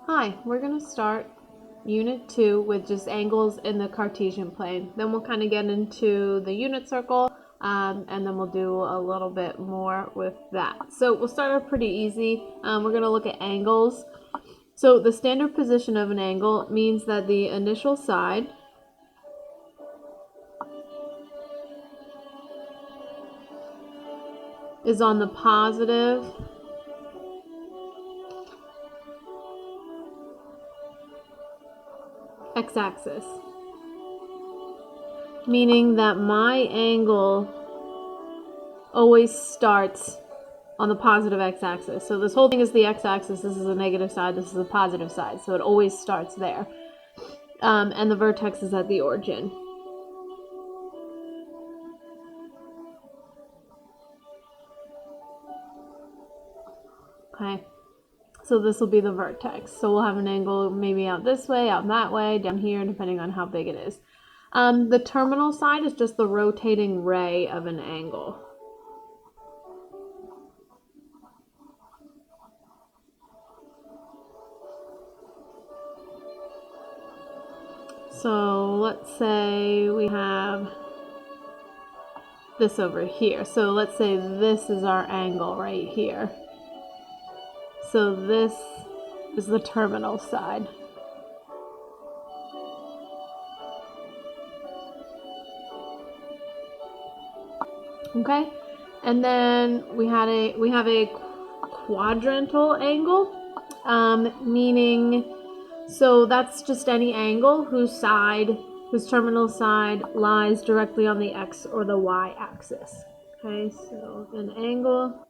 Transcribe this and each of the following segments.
Hi, we're going to start Unit 2 with just angles in the Cartesian plane. Then we'll kind of get into the unit circle, and then we'll do a little bit more with that. So we'll start off pretty easy. We're going to look at angles. So the standard position of an angle means that the initial side is on the positive x-axis, meaning that my angle always starts on the positive x-axis. So this whole thing is the x-axis, this is the negative side, this is the positive side, so it always starts there. And the vertex is at the origin. Okay, so this will be the vertex. So we'll have an angle maybe out this way, out that way, down here, depending on how big it is. The terminal side is just the rotating ray of an angle. So let's say we have this over here. So let's say this is our angle right here. So this is the terminal side. Okay, and then we have a quadrantal angle, meaning, so that's just any angle whose terminal side lies directly on the x or the y axis. Okay, so an angle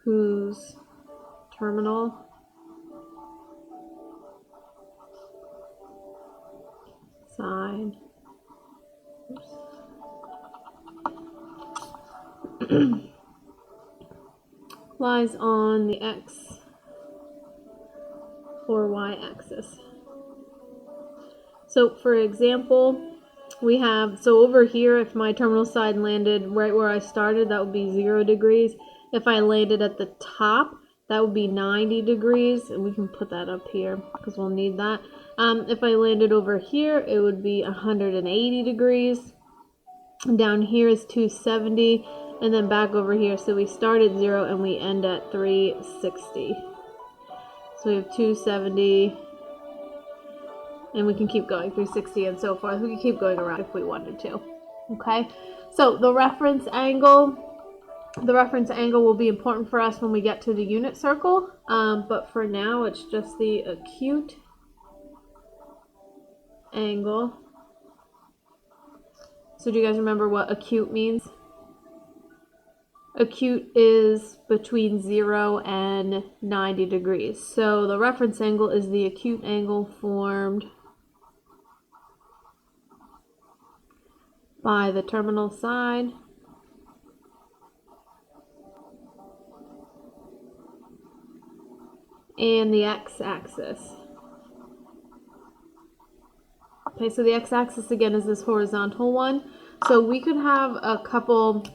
whose terminal side lies on the x or y axis. So for example, we have, so over here, if my terminal side landed right where I started, that would be 0 degrees. If I landed at the top, that would be 90 degrees, and we can put that up here because we'll need that. If I landed over here, it would be 180 degrees. And down here is 270, and then back over here. So we start at 0 and we end at 360. So we have 270, and we can keep going, 360 and so forth. We can keep going around if we wanted to. Okay, so the reference angle will be important for us when we get to the unit circle, but for now it's just the acute angle. So do you guys remember what acute means? Acute is between 0 and 90 degrees. So the reference angle is the acute angle formed by the terminal side and the x-axis. Okay, so the x-axis again is this horizontal one. So we could have a couple,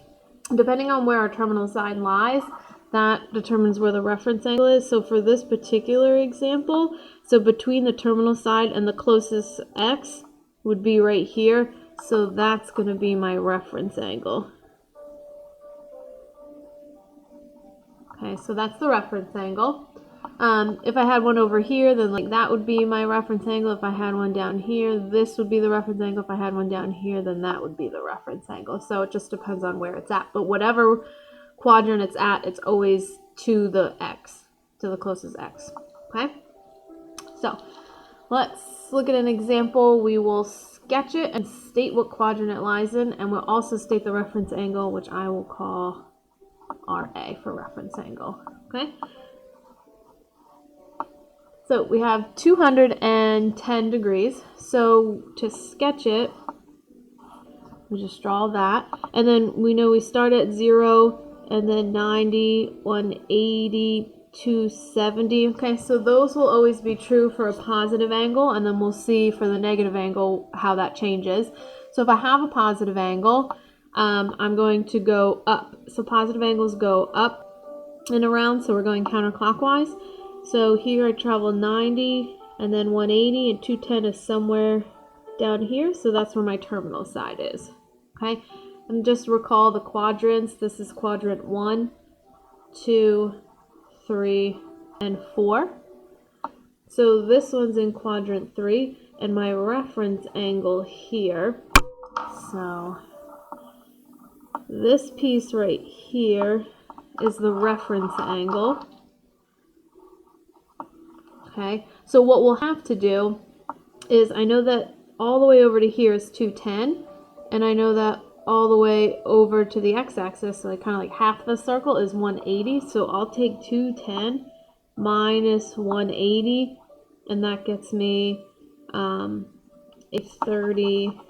depending on where our terminal side lies, that determines where the reference angle is. So for this particular example, so between the terminal side and the closest x would be right here. So that's going to be my reference angle. Okay, so that's the reference angle. If I had one over here, then like that would be my reference angle. If I had one down here, this would be the reference angle. If I had one down here, then that would be the reference angle. So it just depends on where it's at. But whatever quadrant it's at, it's always to the x, to the closest x. Okay? So let's look at an example. We will sketch it and state what quadrant it lies in, and we'll also state the reference angle, which I will call RA for reference angle. Okay? So we have 210 degrees. So to sketch it, we just draw that. And then we know we start at 0, and then 90, 180, 270. Okay, so those will always be true for a positive angle, and then we'll see for the negative angle how that changes. So if I have a positive angle, I'm going to go up. So positive angles go up and around, so we're going counterclockwise. So here I travel 90 and then 180, and 210 is somewhere down here, so that's where my terminal side is. Okay, and just recall the quadrants. This is quadrant 1, 2, 3, and 4. So this one's in quadrant 3, and my reference angle here, so this piece right here is the reference angle. Okay, so what we'll have to do is, I know that all the way over to here is 210, and I know that all the way over to the x-axis, so like kind of like half the circle, is 180. So I'll take 210 minus 180, and that gets me a 30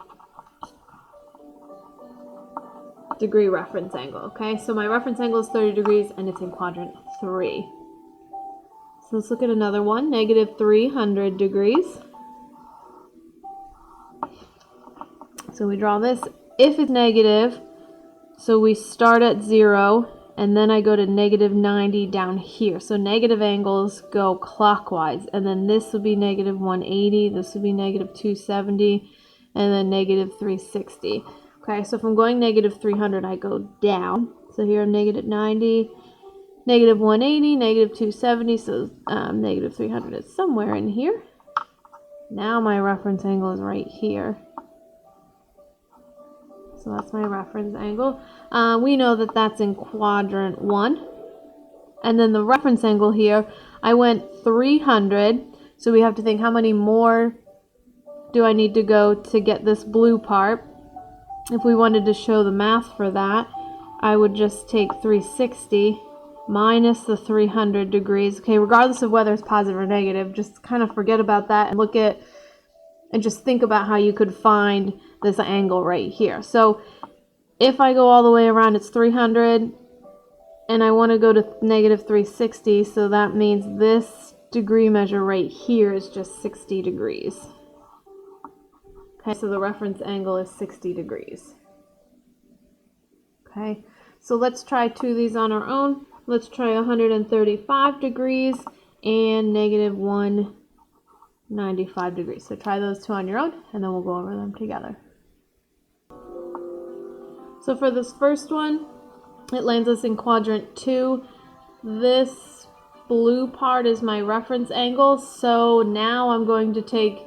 degree reference angle. Okay, so my reference angle is 30 degrees, and it's in quadrant 3. So let's look at another one, negative 300 degrees. So we draw this. If it's negative, so we start at 0, and then I go to negative 90 down here. So negative angles go clockwise, and then this will be negative 180, this will be negative 270, and then negative 360. Okay, so if I'm going negative 300, I go down. So here I'm negative 90, negative 180, negative 270, so negative 300 is somewhere in here. Now my reference angle is right here. So that's my reference angle. We know that that's in quadrant 1. And then the reference angle here, I went 300. So we have to think, how many more do I need to go to get this blue part? If we wanted to show the math for that, I would just take 360 minus the 300 degrees. Okay, regardless of whether it's positive or negative, just kind of forget about that and look at and just think about how you could find this angle right here. So if I go all the way around, it's 300, and I want to go to negative 360, so that means this degree measure right here is just 60 degrees. Okay, so the reference angle is 60 degrees. Okay, so let's try two of these on our own. Let's try 135 degrees and negative 195 degrees. So try those two on your own, and then we'll go over them together. So for this first one, it lands us in quadrant 2. This blue part is my reference angle, so now I'm going to take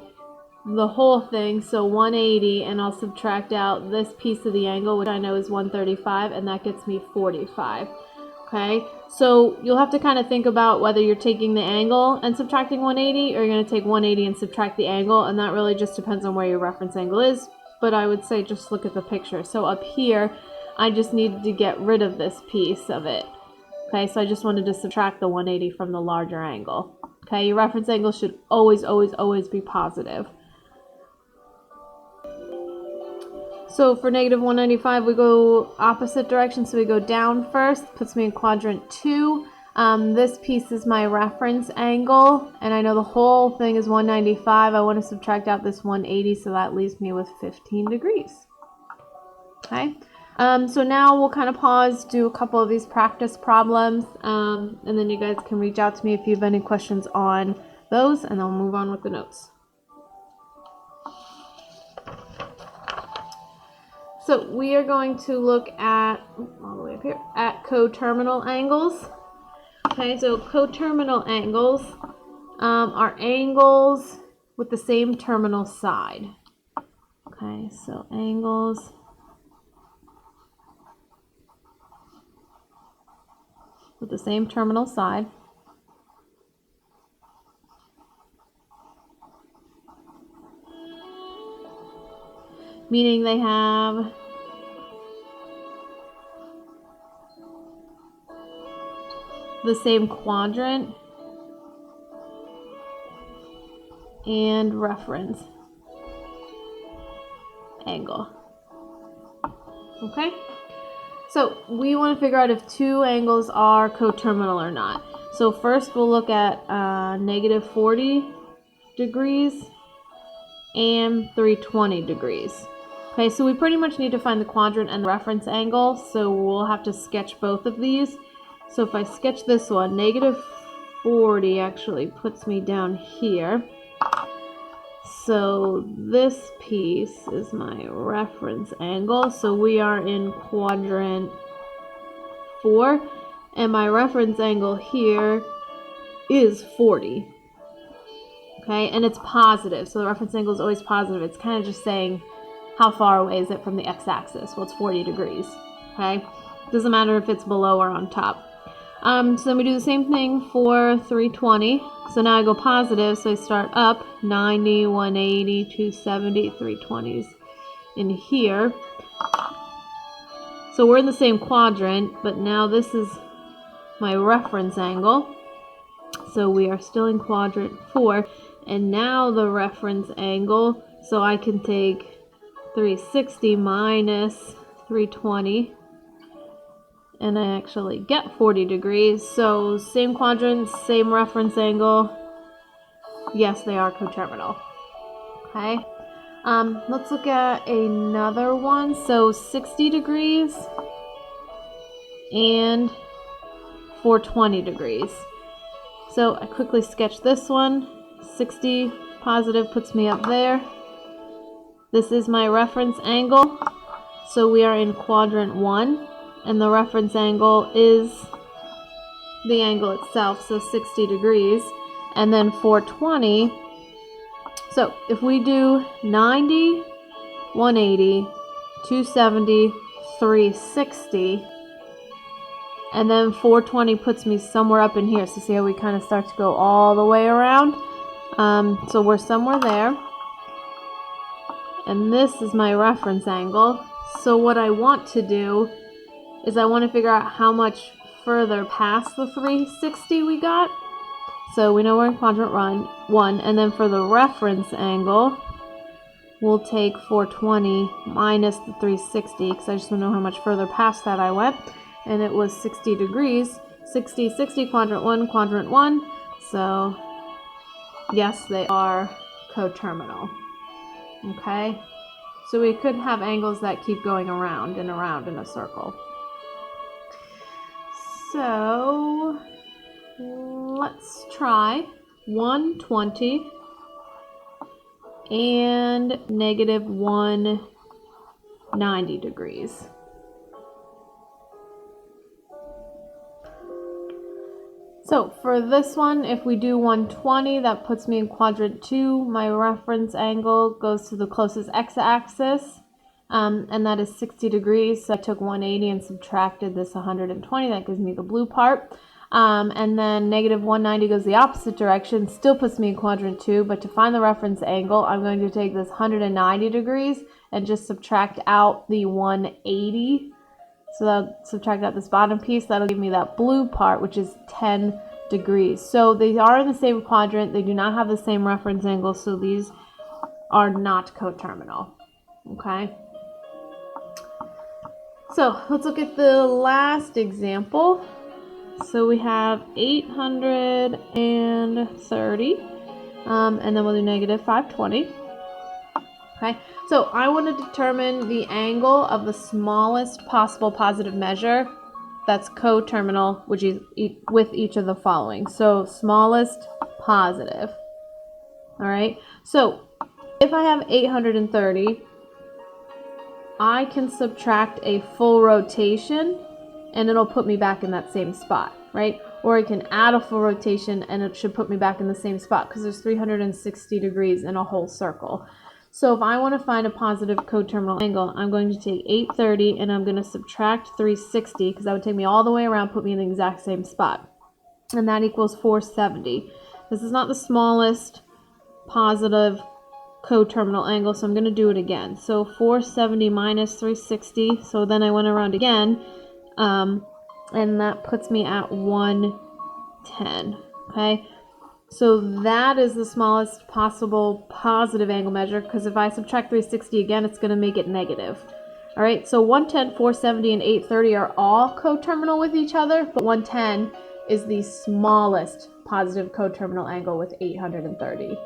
the whole thing, so 180, and I'll subtract out this piece of the angle, which I know is 135, and that gets me 45. Okay, so you'll have to kind of think about whether you're taking the angle and subtracting 180, or you're going to take 180 and subtract the angle, and that really just depends on where your reference angle is. But I would say just look at the picture. So up here, I just needed to get rid of this piece of it. Okay, so I just wanted to subtract the 180 from the larger angle. Okay, your reference angle should always, always, always be positive. So for negative 195, we go opposite direction, so we go down first, puts me in quadrant 2. This piece is my reference angle, and I know the whole thing is 195. I want to subtract out this 180, so that leaves me with 15 degrees. Okay, so now we'll kind of pause, do a couple of these practice problems, and then you guys can reach out to me if you have any questions on those, and I'll move on with the notes. So we are going to look at, all the way up here, at coterminal angles. Okay, so coterminal angles are angles with the same terminal side. Okay, so angles with the same terminal side. Meaning they have the same quadrant and reference angle. Okay, so we want to figure out if two angles are coterminal or not. So first we'll look at negative 40 degrees and 320 degrees. Okay, so we pretty much need to find the quadrant and the reference angle, so we'll have to sketch both of these. So if I sketch this one, negative 40 actually puts me down here. So this piece is my reference angle. So we are in quadrant 4, and my reference angle here is 40. Okay, and it's positive, so the reference angle is always positive. It's kind of just saying how far away is it from the x-axis. Well, it's 40 degrees. Okay, doesn't matter if it's below or on top. So then we do the same thing for 320. So now I go positive, so I start up 90, 180, 270, 320s in here. So we're in the same quadrant, but now this is my reference angle. So we are still in quadrant 4, and now the reference angle, so I can take 360 minus 320, and I actually get 40 degrees. So same quadrant, same reference angle. Yes, they are coterminal. Okay. Let's look at another one. So 60 degrees and 420 degrees. So I quickly sketch this one. 60 positive puts me up there. This is my reference angle. So we are in quadrant 1. And the reference angle is the angle itself, so 60 degrees. And then 420, so if we do 90, 180, 270, 360, and then 420 puts me somewhere up in here. So see how we kind of start to go all the way around? So we're somewhere there. And this is my reference angle. So what I want to do is I want to figure out how much further past the 360 we got. So we know we're in quadrant 1, and then for the reference angle, we'll take 420 minus the 360, because I just want to know how much further past that I went, and it was 60 degrees. 60, 60, quadrant 1, so yes, they are coterminal. Okay, so we could have angles that keep going around and around in a circle. So let's try 120 and negative 190 degrees. So for this one, if we do 120, that puts me in quadrant 2. My reference angle goes to the closest x-axis. And that is 60 degrees. So I took 180 and subtracted this 120. That gives me the blue part. And then negative 190 goes the opposite direction. Still puts me in quadrant 2. But to find the reference angle, I'm going to take this 190 degrees and just subtract out the 180. So that'll subtract out this bottom piece. That'll give me that blue part, which is 10 degrees. So they are in the same quadrant. They do not have the same reference angle. So these are not coterminal. Okay. So let's look at the last example. So we have 830, and then we'll do negative 520. Okay, so I want to determine the angle of the smallest possible positive measure that's coterminal, which is with each of the following. So smallest positive. All right, so if I have 830, I can subtract a full rotation and it'll put me back in that same spot, right? Or I can add a full rotation and it should put me back in the same spot because there's 360 degrees in a whole circle. So if I want to find a positive coterminal angle, I'm going to take 830 and I'm going to subtract 360 because that would take me all the way around, put me in the exact same spot. And that equals 470. This is not the smallest positive coterminal angle, so I'm going to do it again. So 470 minus 360, so then I went around again, and that puts me at 110. Okay, so that is the smallest possible positive angle measure, because if I subtract 360 again, it's going to make it negative. All right, so 110, 470, and 830 are all coterminal with each other, but 110 is the smallest positive coterminal angle with 830.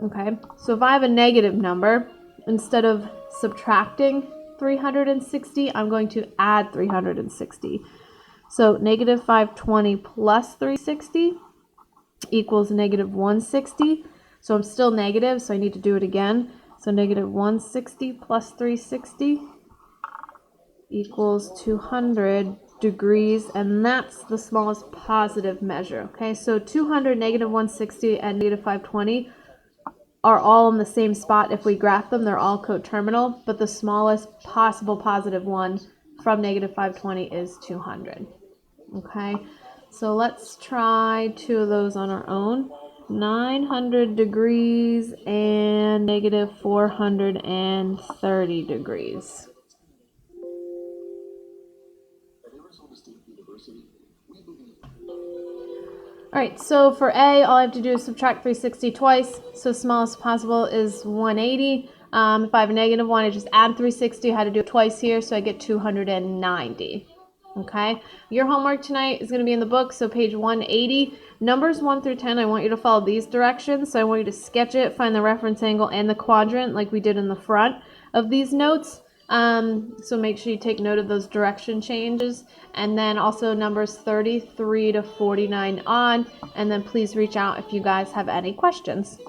Okay, so if I have a negative number, instead of subtracting 360, I'm going to add 360. So negative 520 plus 360 equals negative 160. So I'm still negative, so I need to do it again. So negative 160 plus 360 equals 200 degrees, and that's the smallest positive measure. Okay, so 200, negative 160, and negative 520 are all in the same spot. If we graph them, they're all coterminal, but the smallest possible positive one from negative 520 is 200. Okay, so let's try two of those on our own. 900 degrees and negative 430 degrees. Alright, so for A, all I have to do is subtract 360 twice, so smallest possible is 180. If I have a negative 1, I just add 360. I had to do it twice here, so I get 290. Okay, your homework tonight is going to be in the book, so page 180. Numbers 1 through 10, I want you to follow these directions. So I want you to sketch it, find the reference angle and the quadrant like we did in the front of these notes. So make sure you take note of those direction changes. And then also numbers 33 to 49 on. And then please reach out if you guys have any questions.